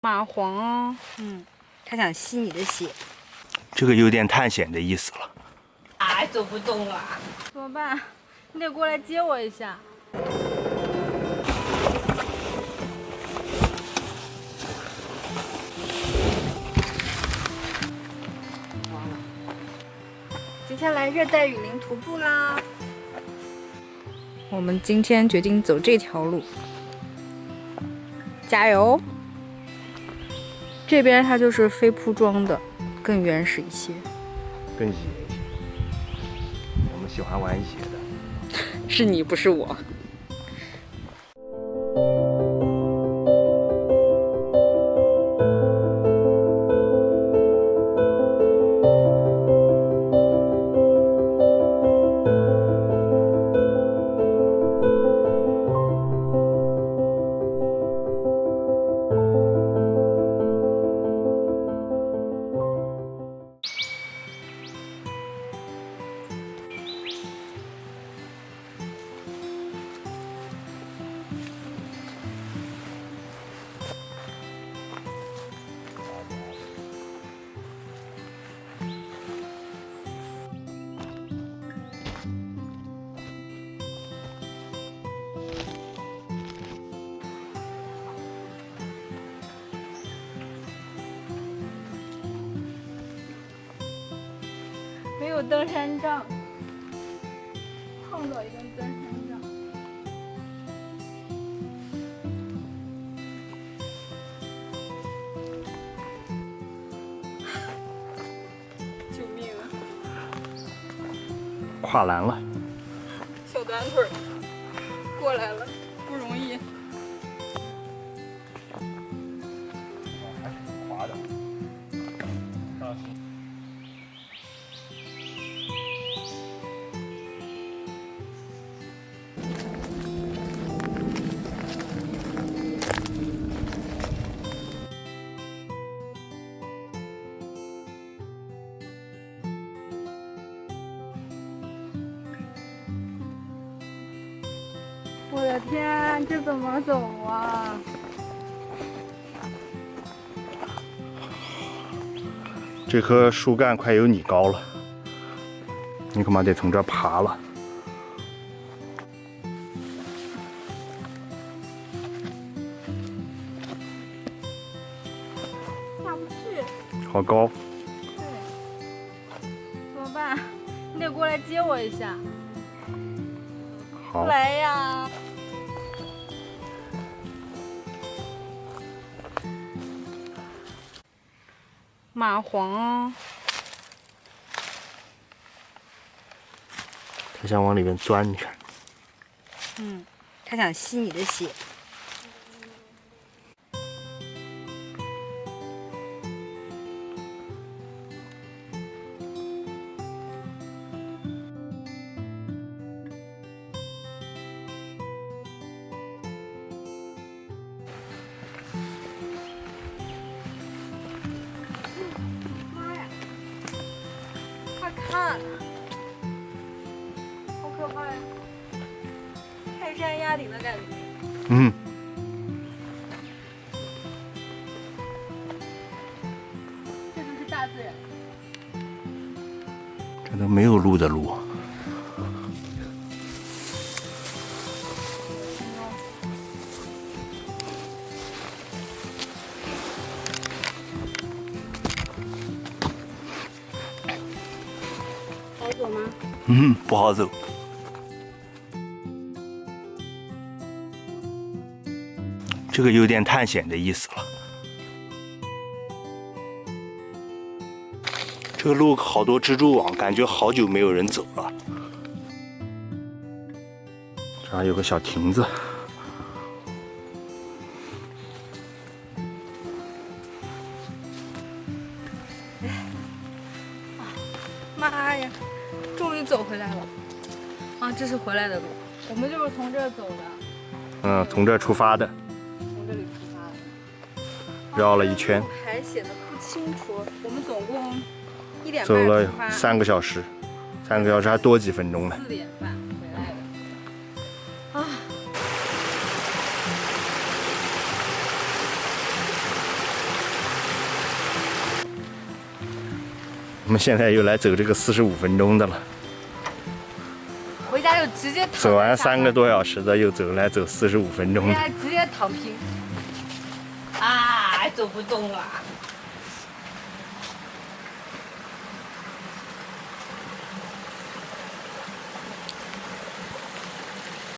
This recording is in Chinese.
蚂蟥哦，它想吸你的血。这个有点探险的意思了。哎，走不动了，怎么办？你得过来接我一下。接下来热带雨林徒步啦！我们今天决定走这条路，加油！这边它就是非铺装的，更原始一些，更野一些。我们喜欢玩野的。是你，不是我。没有登山杖，碰到一根登山杖。救命啊！跨栏了，小短腿过来了，不容易。还是挺滑的。我的天，这怎么走啊？这棵树干快有你高了，你恐怕得从这儿爬了。下不去。好高。对。怎么办？你得过来接我一下。好。来呀！蚂蟥哦，它想往里面钻，你看。它想吸你的血。妈呀！快看，好可怕呀！泰山压顶的感觉。这就是大自然。这都没有路的路。好走吗？不好走。这个有点探险的意思了。这个路好多蜘蛛网，感觉好久没有人走了。这还有个小亭子。妈呀，终于走回来了！啊，这是回来的路，我们就是从这儿走的。从这儿出发的。从这里出发的。绕了一圈。还写的不清楚，我们总共1点半走了出发3个小时，3个小时还多几分钟呢。4点半回来的。啊！们现在又来走这个45分钟的了，回家就直接躺走完在沙发3个多小时的，又走45分钟的。回家直接躺平。啊，走不动了。